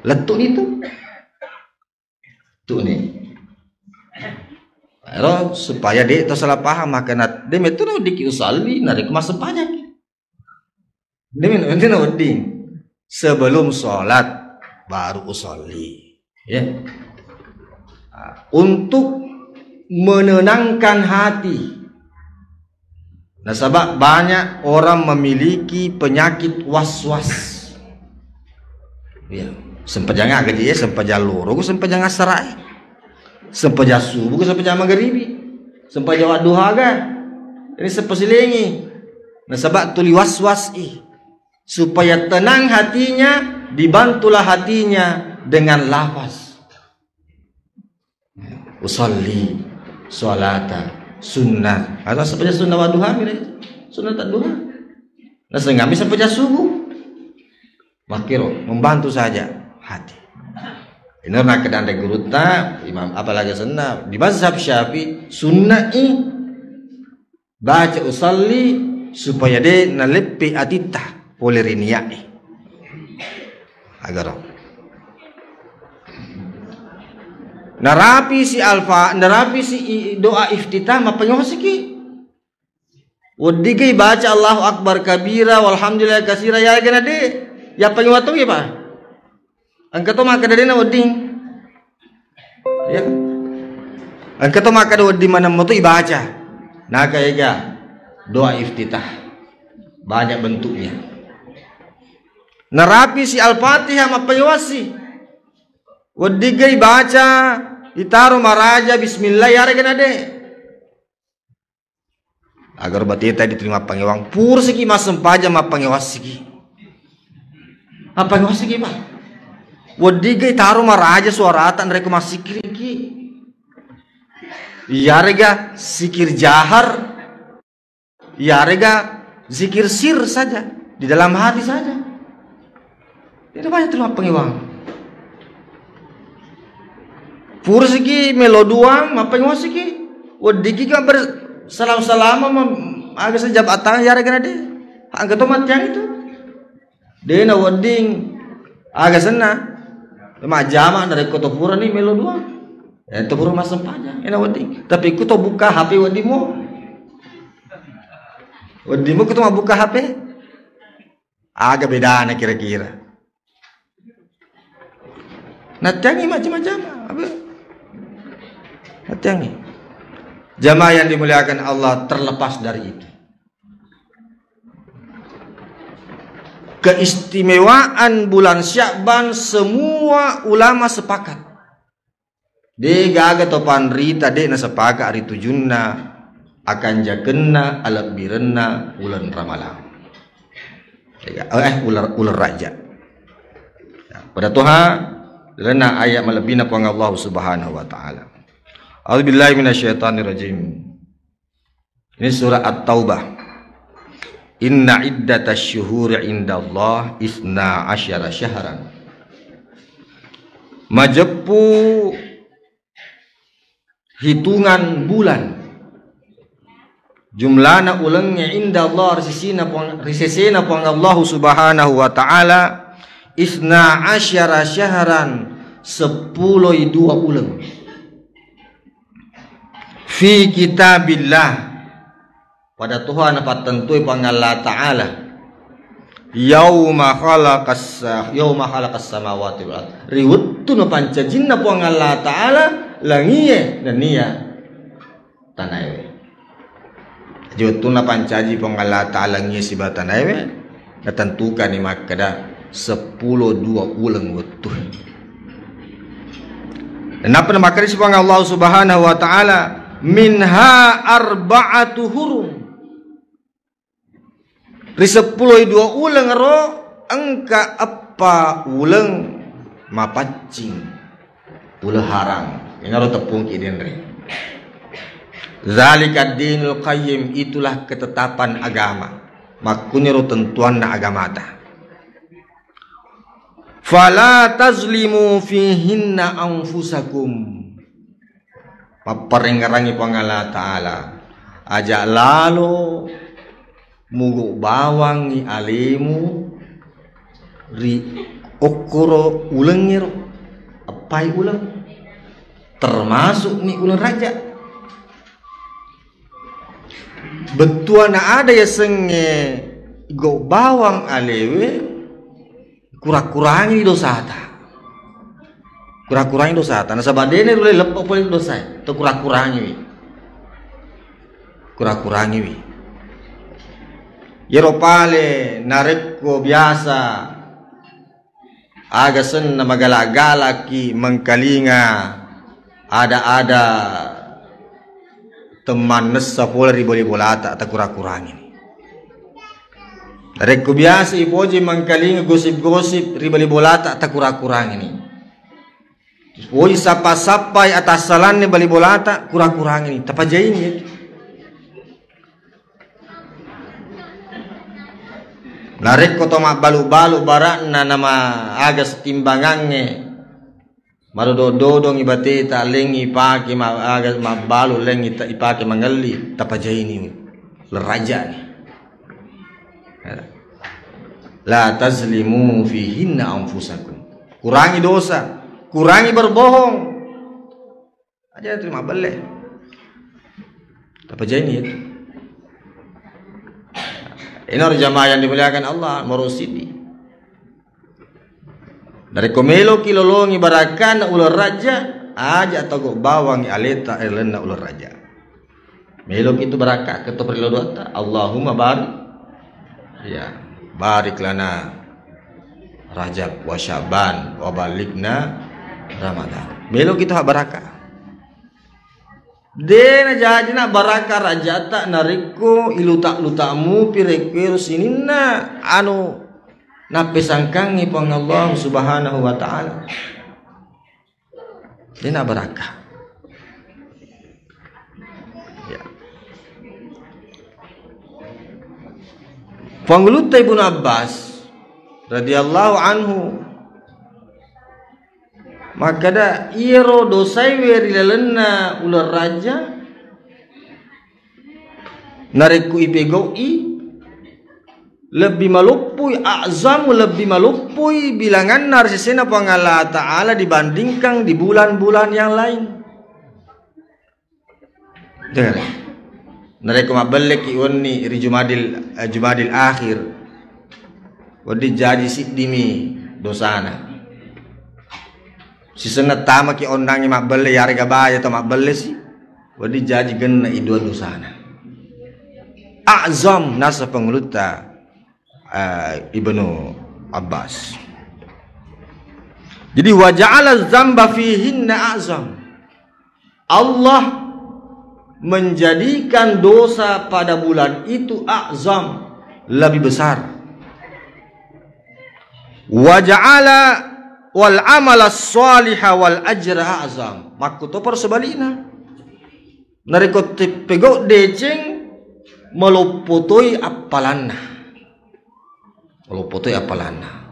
Letuk itu. Tuh nih. Ero supaya dia tak salah paham makan dia itu no diki usalli narik masuk banyak. Dia itu no ding sebelum sholat baru usalli. Ya. Untuk menenangkan hati. Nah, sebab banyak orang memiliki penyakit was-was. Ya, sempajang gaji ya, sempajang loro, sempajang asrai. Sempajang subuh, sempajang maghribi. Sempajang wadduha ga. Ini sepesilingi. Nah, sebab tuli was-was supaya tenang hatinya, dibantulah hatinya dengan lafaz. Usolli sholata sunnah. Atau sepanjang sunnah wa duha, sunnah tak duha. Nah, sehingga bisa sepanjang subuh. Makiro membantu saja hati. Ini nak kedan guruta imam apalagi sunnah di mazhab Syafi'i sunnah baca usolli supaya dia nalepi atita polirinia agar narapi si alfa narapi si doa iftitah mapanyosiki wadigai baca Allahu akbar kabira walhamdulillah kasira ya gana de ya panyuatu ya pak angkat tu maka dari na wading ya angkat tu maka dari wading mana mau tu ibaca nah kayak doa iftitah banyak bentuknya narapi si al-fatihah mapanyuasi wadigai baca itaruh maraja bismillah ya regana de agar batita diterima pangiwang pur segi masem paja mapangiwas segi apa yang segi pak wadigai taruh maraja suaratan reka masikir ki ya rega sikir jahar ya rega zikir sir saja di dalam hati saja itu banyak terima pangiwang pur segi meloduang apa yang segi wadigi kan bersalam-salam agak sejab atang ya rega de angkat tomat yang itu dia na wading agak sana majama dari kota pura nih melo dua ya itu pura masam panjang ina wading tapi ku to buka HP wadimu ku to buka HP agak beda na kira-kira natangi macam-macam apa natangi jamaah yang dimuliakan Allah terlepas dari itu keistimewaan bulan Sya'ban semua ulama sepakat. De gaga topan rita de na sepakat hari tujunna akan jagenna alat birenna ulan Ramalan. Ulan Raja. Pada Tuhan lana ayat malebina pang Allah Subhanahu wa taala. A'udzubillahi minasyaitonirrajim. Ini surah At-Taubah. Inna iddatash syuhuri indallah isna asyara syahran majepu hitungan bulan jumlana ulangnya indallah risisina pang Allah Subhanahu wa taala isna asyara syahran 12 ulang fi kitabillah pada Tuhan apa tentu Allah Ta'ala yauma khalaqas samawati wal ard riwutu no pancajinna po Allah Ta'ala langie dan nia tanaiwe jotuna pancaji po Allah Ta'ala langie si batanaiwe natentukan ni makada 10 2 ulang wutuh dan apa nama kali si Allah Subhanahu wa taala minha arba'atu hurum ri 10 2 ulang ro engka apa ulang mapacing ulah harang ingaro tepung kiden re zalika dinul qayyim itulah ketetapan agama makunya ro tentuan na agama ta fala tazlimu fihinna anfusakum paparengarangi pangala ta'ala aja lalu mugu bawang ni alimu ri okoro ulengir apai ulang termasuk nih ulang raja. Betuana ada ya senge go bawang alewe kurang-kurangi dosa ta. Kurang-kurangi dosa ta. Nasabadene boleh lepok boleh dosa. Itu kurang-kurangi wi. Kurang-kurangi wi. Yero pale nareko biasa agasen na magala-gala ki mengkalinga ada teman nessa pola boleh bolata tak kurang-kurangi. Nareko biasa ipoji mengkalinga gosip-gosip ribali bolata tak kurang-kurangi ni. Ipoji sapa-sapai atas salan ni bali bolata kurang-kurangi ni. Tapajain ni. Narek ko to balu-balu barak na nama agas timbangange marudododong ibate ta lengi pake agas mabalu lengi ipake mangali tapajaini leraja ni. La tazlimu fihinna anfusakum. Kurangi dosa, kurangi berbohong. Aja terima balik. Tapajaini itu. Ini orang jamaah yang dimuliakan Allah merusidi. Dari komelo kilolongi barakan ular raja aja atau bawang aleta elena ular raja. Melok itu barakat ketua perilodoata. Allahumma barik. Ya, barik lana Rajab wa Syaban wa balikna Ramadan. Melok itu hak barakah. Dena jajina baraka rajata nariko ilutak-lutamu pirekwero sinina anu napesangkangi pang Allah subhanahu wa ta'ala. Dena baraka. Ya. Pangulutai Ibnu Abbas radhiyallahu anhu maka da iro dosai weri lelena ular raja nareku ipegoi lebih malupui azamu lebih malupui bilangan narsisena pangala ta'ala dibandingkan di bulan-bulan yang lain. Dengar nareku mabelek iwani ri Jumadil akhir wadi jadi sidimi dosana si senat tama ki ondangi mabelle yare gabaya to mabelle si wadi jaji genna idua dosana azam nasa penguluta Ibnu Abbas. Jadi waja'ala dzamba fihinna azam. Allah menjadikan dosa pada bulan itu azam lebih besar. Waja'ala wal amala salihah wal ajra azam. Makuto persebalina. Nariko pego deceng meluputui apalanna. Meluputui apalanna.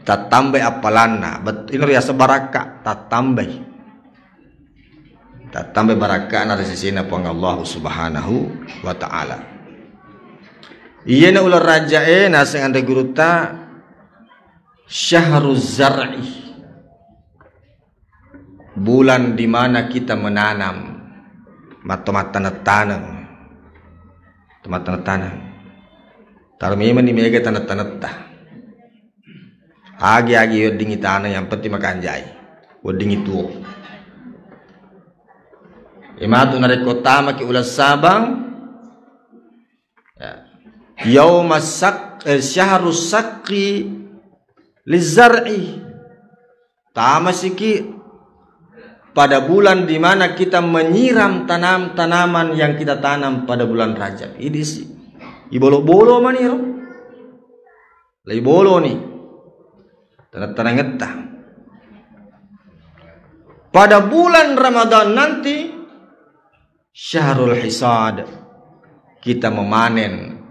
Tatambay apalanna. Bet ini riasa baraka tatambay. Tatambay baraka na resisina po ang Allah subhanahu wa ta'ala. Iya na ular raja nasa ang guruta Syahruz Zar'i, bulan di mana kita menanam mata-tanam tarmi mani mega tanat-tanat agi dingi tanah yang penting makanjai dingi tuo imatu narekota maki ulas sabang yaumas syahrus sakri lizar'i tamasiki pada bulan di mana kita menyiram tanaman yang kita tanam pada bulan Rajab. Ini sih ibolo-bolo maniro. Lagi bolo nih. Tanah-tanah ngetah. Pada bulan Ramadan nanti Syahrul Hisad kita memanen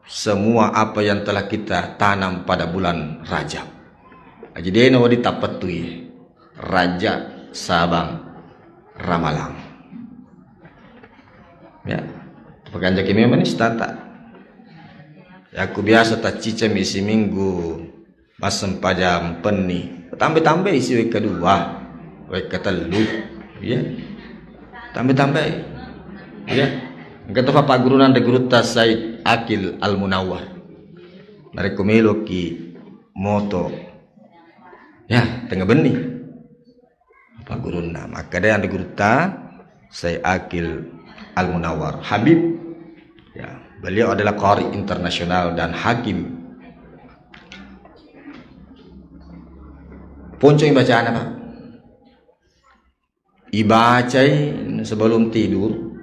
semua apa yang telah kita tanam pada bulan Rajab. Jadi ini wadi tapatui Rajab Sabang Ramalang. Ya, pekan kimi manis tata. Ya aku biasa tak cicam isi minggu masem pajam peni tambah-tambah isi wek kedua wek ketelu ya tambah-tambah ya kata Pak Guru nande guru Said Akil Al Munawwar mereka melo ki moto ya tengah beni Pak Guru maka dia nande guru Said Akil Al Munawwar Habib ya beliau adalah qari internasional dan hakim. Ponco yang bacaan apa? Ibacai sebelum tidur.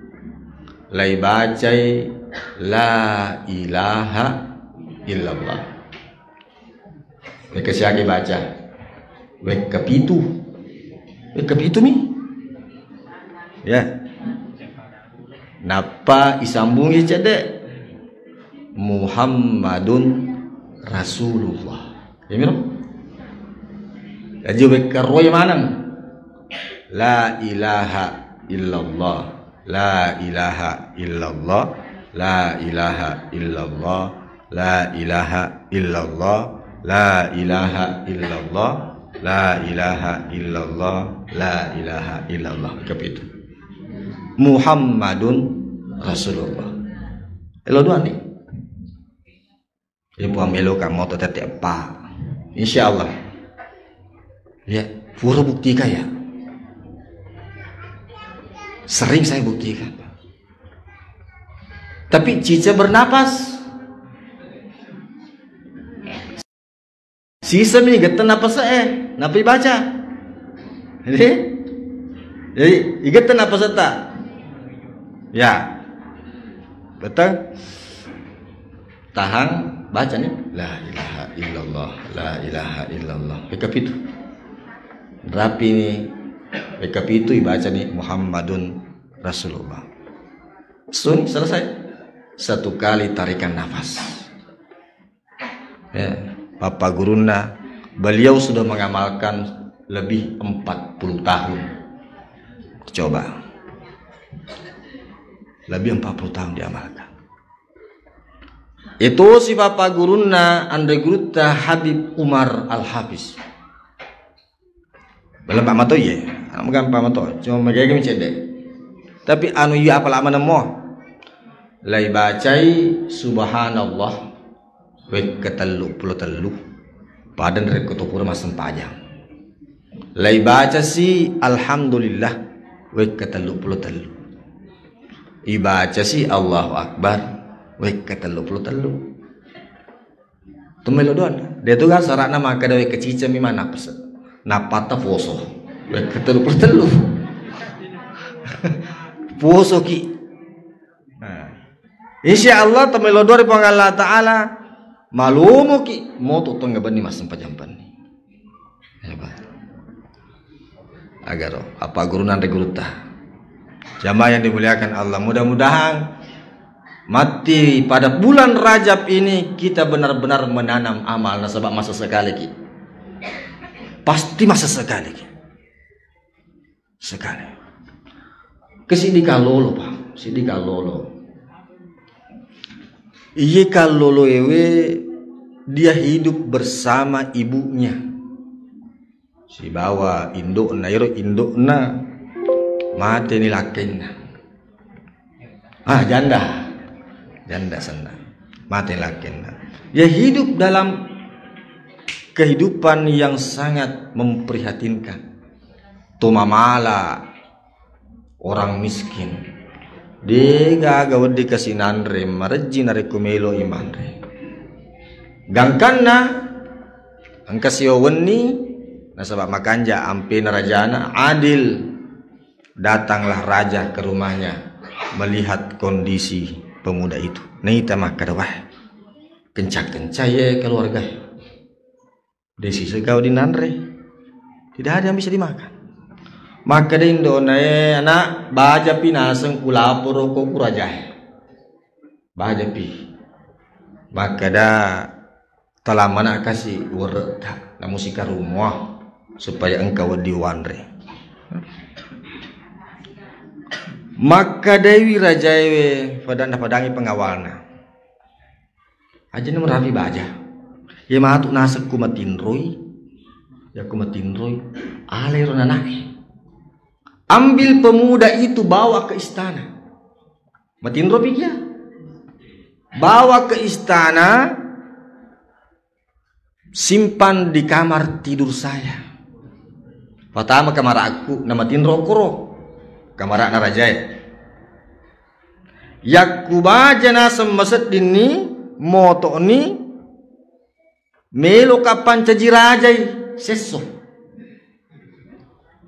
Lai bacai la ilaha illallah. Mereka siapa baca? Wek kepitu. Wek kepitu mi? Ya. Napa isambungi cedek? Muhammadun Rasulullah. Ya miro? Jadi bekerroy manang la ilaha illallah la ilaha illallah la ilaha illallah la ilaha illallah la ilaha illallah la ilaha illallah la ilaha illallah kapitu Muhammadun Rasulullah elo dua nih ibu amelo kamu tete apa insyaallah ya, pura bukti kaya. Sering saya buktikan. Tapi cica bernapas. Sisa mi gatan napas napi baca. Jadi igatan napas tak? Ya. Betul? Tahan baca nih. La ilaha illallah, la ilaha illallah. Rekap itu. Rapi nih, rekap itu ibaca nih Muhammadun Rasulullah. Sun selesai. Satu kali tarikan nafas. Ya, Bapak Guruna, beliau sudah mengamalkan lebih 40 tahun. Coba. Lebih 40 tahun diamalkan. Itu si Bapak Guruna Andre Guruta Habib Umar Al-Hafiz. Belum Pak Mato ye, bukan Pak Mato, cuma mereka mencedek. Tapi anu ya apa lama nemo? Lai bacai subhanallah wek ketelu puluh telu padan rek ketupur masem pajang. Lai baca si alhamdulillah wek ketelu puluh telu. Ibaca si Allahu Akbar wek ketelu puluh telu. Tumelo doan. Dia tu kan sarakna maka dewe kecica mi mana persen. Napata poso ketelu pertelu poso ki insyaallah tamelo dori pang Allah taala malumu ki moto tongga bani masem pajampan hebat agar apa guru nande guruta jamaah yang dimuliakan Allah mudah-mudahan mati pada bulan Rajab ini kita benar-benar menanam amal nasabah masa sekali ki pasti masa sekali kesini kalolo pak sini kalolo iya kalolo ewe dia hidup bersama ibunya si bawa induk na iro induk na mati ni lakinya janda sana mati lakinya dia hidup dalam kehidupan yang sangat memprihatinkan. Tumamala orang miskin. Dia gawad di kasinanre marji nare kumelo imanre. Gangkanna angkasiyaweni nasabak makanja ampe narajana adil. Datanglah raja ke rumahnya melihat kondisi pemuda itu. Neita makadawah. Kencak-kencak ya keluarga. Desi segau di nanre tidak ada yang bisa dimakan maka di Indonesia anak baja pinaseng kulapur rokok kurajah baja pi maka da telah mana kasih warta na musika rumah supaya engkau diwanre maka Dewi Rajawe padangi pengawalna aja nomor rapi baja Ye matu nasa kumatinroy. Ya kumatinroy. Alero nanake. Ambil pemuda itu bawa ke istana. Matinroy pikir. Bawa ke istana. Simpan di kamar tidur saya. Pertama kamar aku nama tinroy kuro. Kamar na rajai. Yakuba jana semesat dini moto ni melo kapan caji rajai seso.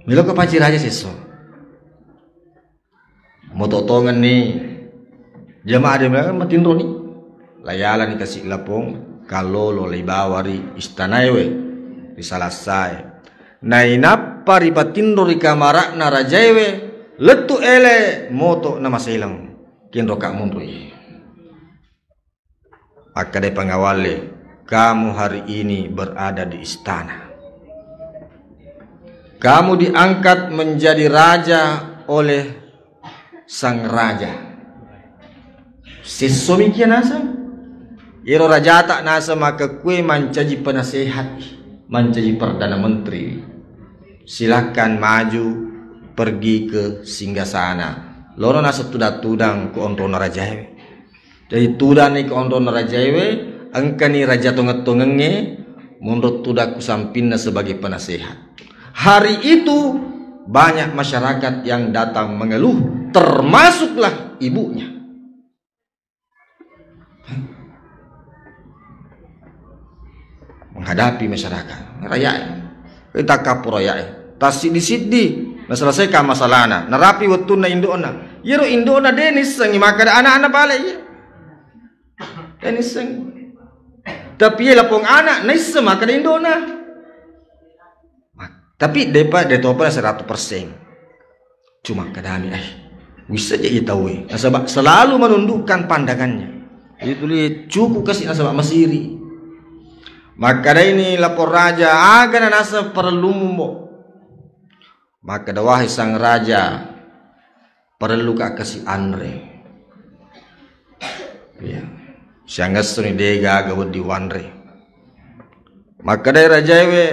Melo kapan caji rajai seso. Moto tongan ni jamaah dia bilang matinro ni layala ni kasih lapong kalau lo lebawari istana we disalasai. Nainap pari patinro di kamar na rajai we letu ele moto nama selang. Kinro kak mundui. Akadai pengawali, kamu hari ini berada di istana. Kamu diangkat menjadi raja oleh sang raja. Sesumikian nasa. Iro raja tak nasa maka kue mencaji penasehat, mencaji perdana menteri. Silakan maju pergi ke singgasana. Loro nasa tudang ke onro narajawe. Jadi tudang ni ke onro narajawe, angkani raja tonget-tongenge menurut tudak kusampinna sebagai penasehat. Hari itu banyak masyarakat yang datang mengeluh, termasuklah ibunya. Menghadapi masyarakat, rakyat. Kita kapur rakyat. Tasidi sidi. Nah selesaikan masalahna. Narapi waktu na indona. Yero indona denis sangi maka anak-anak balik ya. Denis sangi. Tapi ya lapong anak naisa maka indona. Tapi depa detopa 100%. Cuma kadami bisa aja itawe. Nasabak selalu menundukkan pandangannya. Itu li cukup kasih nasabak masiri. Maka ini lapor raja agar nasa perlu mumbo. Maka wahai sang raja perlu kak kasih Andre. Ya. Sianggas ni dega gawat di wanre. Maka dari raja we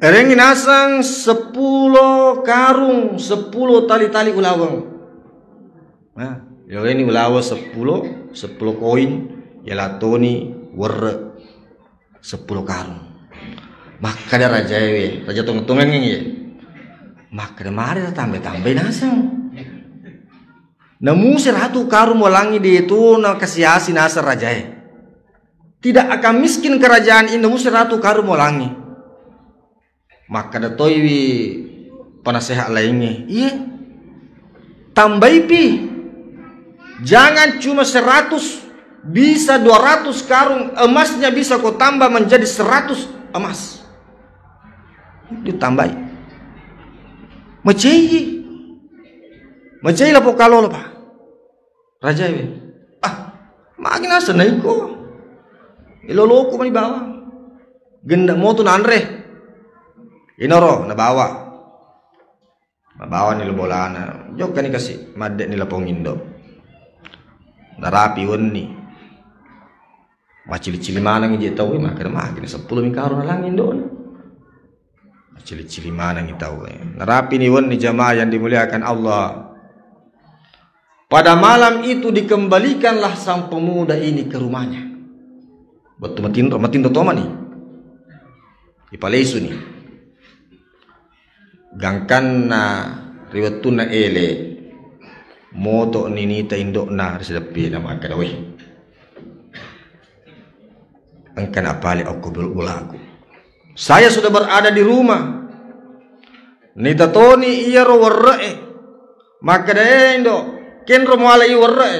ereng nasang 10 karung 10 tali-tali ulawang. Nah, yo ini ulawa 10 koin ya latoni wer 10 karung. Maka ada raja we, raja tunggu-tunggu ye. Maka ada mari tambah-tambah nasang. Namu 100 karung molangi di itu na kasiasi nasa raja. Tidak akan miskin kerajaan ini namu 100 karung molangi. Maka ada toiwi penasehat lainnya. Iya. Tambah pi. Jangan cuma 100, bisa 200 karung emasnya bisa kau tambah menjadi 100 emas. Ditambah macei lah pokalo lah pak raja ini makin asa naiko iloloko mani bawa genda moto nanre inoro na bawa nila bolana jok kan kasih madde nila pongindo narapi wonni macili-cili mana ngi tahu makin 10 mikaro na lang indo cili-cili mana kita tahu. Narapi ni wan ni jamaah yang dimuliakan Allah. Pada malam itu dikembalikanlah sang pemuda ini ke rumahnya. Betul matin toma ni. Ipalesu ni. Gangkan na riwatun na ele. Moto ni nita indok na risedapi na makadawi. Angkan apali aku berulaku. Saya sudah berada di rumah. Nita toni iya ro warrae. Maka dai ndo kenro mulai warrae.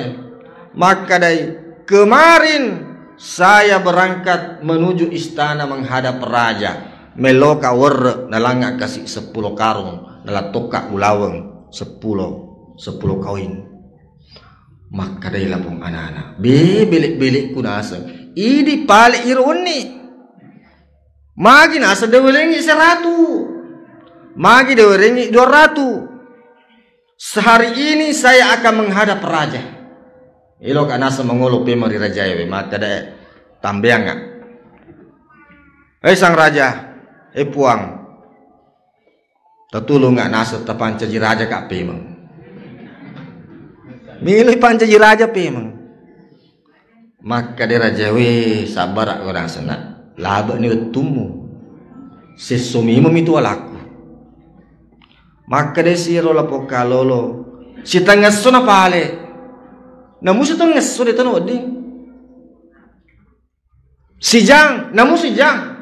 Maka dai kemarin saya berangkat menuju istana menghadap raja. Meloka warra nalanga kasih 10 karung nalatoka ulawang 10 koin. Maka dai lapong anak-anak. Belik-belik kunasa. Idi pali ironi. Magi nasa dewelengi 100. Magi dewelengi 200. Sehari ini saya akan menghadap raja. Ilok anasa mengolo pemari raja we maka da tambeang ngak. Sang raja, puang. Tatulong ngak nasa tapanca ji raja kak pemang. Milih panca ji raja pemang. Maka dia raja sabar orang sana. Laba ni utumu. Sesumi itu alaku. Maka dia siro lapo kalolo. Si tangas sona pale. Namu si tangas sona tano ding. Sijang, namu sijang.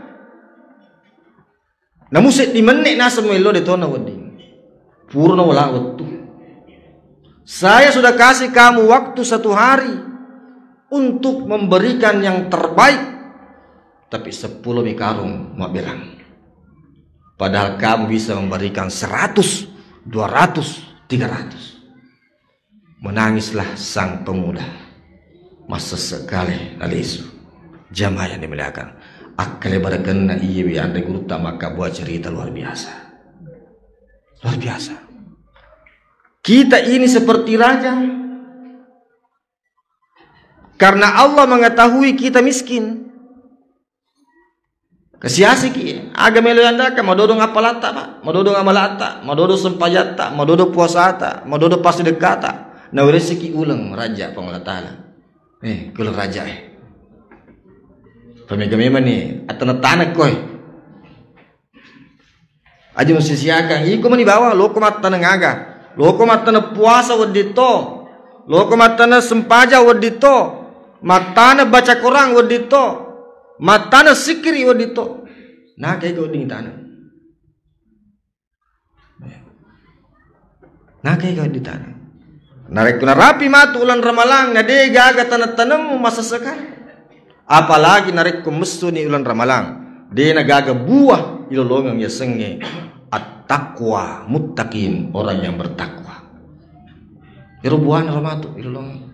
Namu si di menek nasa melo de tona wading. Purna wala waktu. Saya sudah kasih kamu waktu 1 hari untuk memberikan yang terbaik. Tapi 10 mikarung mau bilang. Padahal kamu bisa memberikan 100, 200, 300. Menangislah sang pemuda. Masa sekali nalisu. Jamaah yang dimuliakan. Akale barakana iya bi anda guru maka buat cerita luar biasa. Luar biasa. Kita ini seperti raja. Karena Allah mengetahui kita miskin. Kesiasi ki aga melo anda ka madodo ngapalata pak, madodo ngamalata, madodo sempayata, madodo puasata, madodo pasti dekata. Na rezeki ulang raja pangalatala. Kulang raja Pamegame ni atana tanak koy. Aja musisiakan iko man ibawa loko matana ngaga. Loko matana puasa wadito. Loko matana sempaja wadito. Matana baca Quran wadito. Matana sikiri wadito. Nah kayak kau ding tanah. Nah kayak kau di tanah. Narik kuna rapi matu ulan ramalang nade gaga tanah tanam masa sekali. Apalagi narik kumestu ni ulan ramalang. Dia nagaga buah ilolong yang senge at-taqwa muttaqin, orang yang bertakwa. Irobuana ramatu ilolong.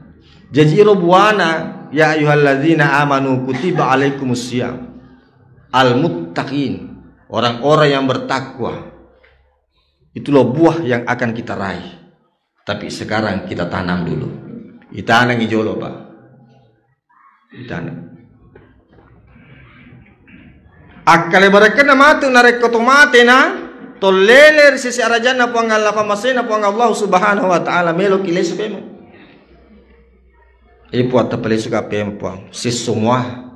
Jadi irobuana ya ayyuhalladzina amanu kutiba alaikumusiyam. Al-muttaqin, orang-orang yang bertakwa. Itulah buah yang akan kita raih. Tapi sekarang kita tanam dulu. Itanang ijolo Pak. Itanang. Akale barakana matu narek kotomate na tolele sisi arajana po ang Allah pamasena po ang Allah subhanahu wa ta'ala melo kilesu pemo. Ipo at tapalisu ka pemo po. Si semua,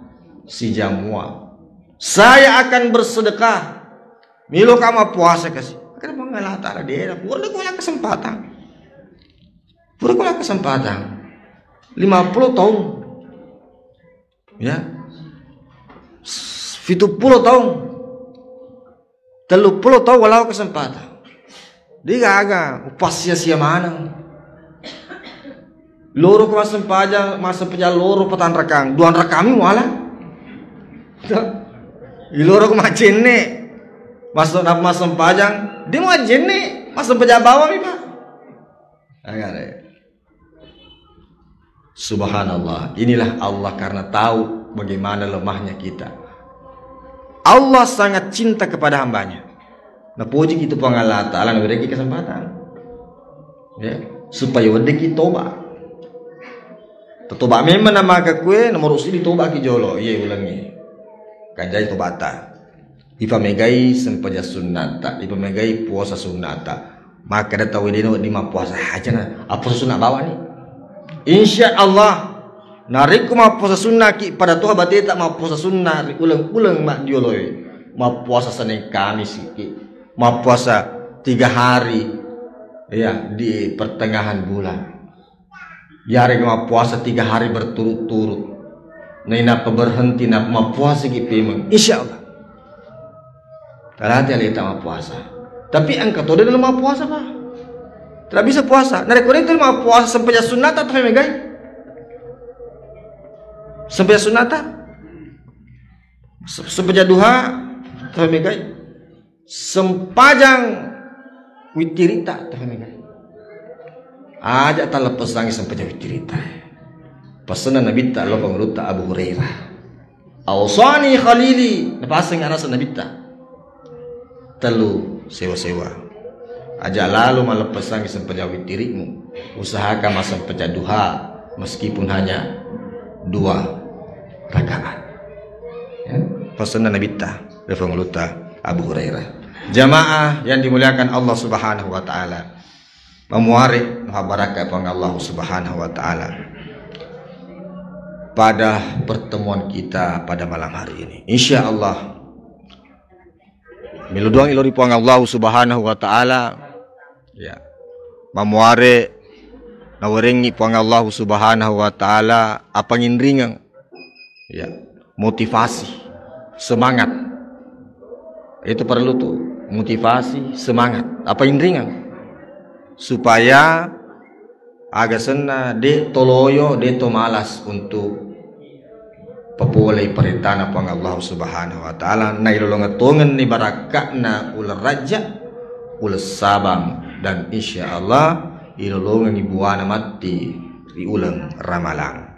si jamua. Saya akan bersedekah. Milo kama puasa kasi. Akan po ang Allah ta'ala dia. Pura ko wala kesempatan. Pura ko wala kesempatan. 50 tahun. Ya. 70 tahun. 30 tahun walau kesempatan. Di gaga upas sia-sia mana. Loro ko masa peja loro patan rekang. Duan rekami wala. Iloro ko macene. Masuk nap masam pajang, dia mau jene, masam peja bawang ni Pak. Subhanallah. Inilah Allah karena tahu bagaimana lemahnya kita. Allah sangat cinta kepada hambanya. Nah puji kita pengalat Allah memberi kesempatan, ya, supaya wedeki toba. Toba memang nama kue nomor usi ditoba ki jolo, iya ulangi. Kanjai tobata. Ipamegai sempaja sunnata, ipamegai puasa sunnata. Maka ada tahu dino di puasa aja na. Apa sunnah bawa nih? Insya Allah. Nariku ma puasa sunnah ki pada tuh abadi tak ma puasa sunnah ulang-ulang mak dioloi. Ma puasa Senin Kamis ki. Ma puasa 3 hari ya di pertengahan bulan. Yare ma puasa 3 hari berturut-turut. Naina berhenti nak ma puasa ki pemeng. Insya Allah. Talati alita ma puasa. Tapi angkat tuh dalam ma puasa Pak. Tidak bisa puasa. Narek itu ma puasa sampai sunnata atau megai? Sampai sunata, sampai duha, termegai, sempajang witirita, termegai. Aja tak lepas lagi sempajang witirita. Pesanan Nabi tak lupa menurut Abu Hurairah. Awsani Khalili, napasang anas Nabi tak. Telu sewa-sewa. Aja lalu melepas lagi sempajang witirimu. Usahakan masa sempajang duha, meskipun hanya 2 rakaat. pesan Nabi ta refanguluta Abu Hurairah. Jamaah yang dimuliakan Allah Subhanahu wa taala. Memuari baraka pang Allah Subhanahu wa taala. Pada pertemuan kita pada malam hari ini, insyaallah miluduang ilori pang Allah Subhanahu wa taala ya. Memuari nawarengi pang Allah Subhanahu wa taala apa ngindringang ya, motivasi, semangat. Itu perlu tuh, motivasi, semangat. Apa indringan? Supaya agak sena de toloyo, de to malas untuk popolai perintah pang Allah Subhanahu wa taala na ilolongatongan ni barakakna ul raja ul sabang, dan insyaallah ilolongan ibuana mati di ulang ramalang.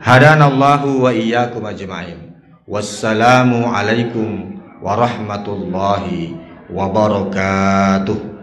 Hadanallahu wa iyyakum ajma'in. Wassalamu alaikum warahmatullahi wabarakatuh.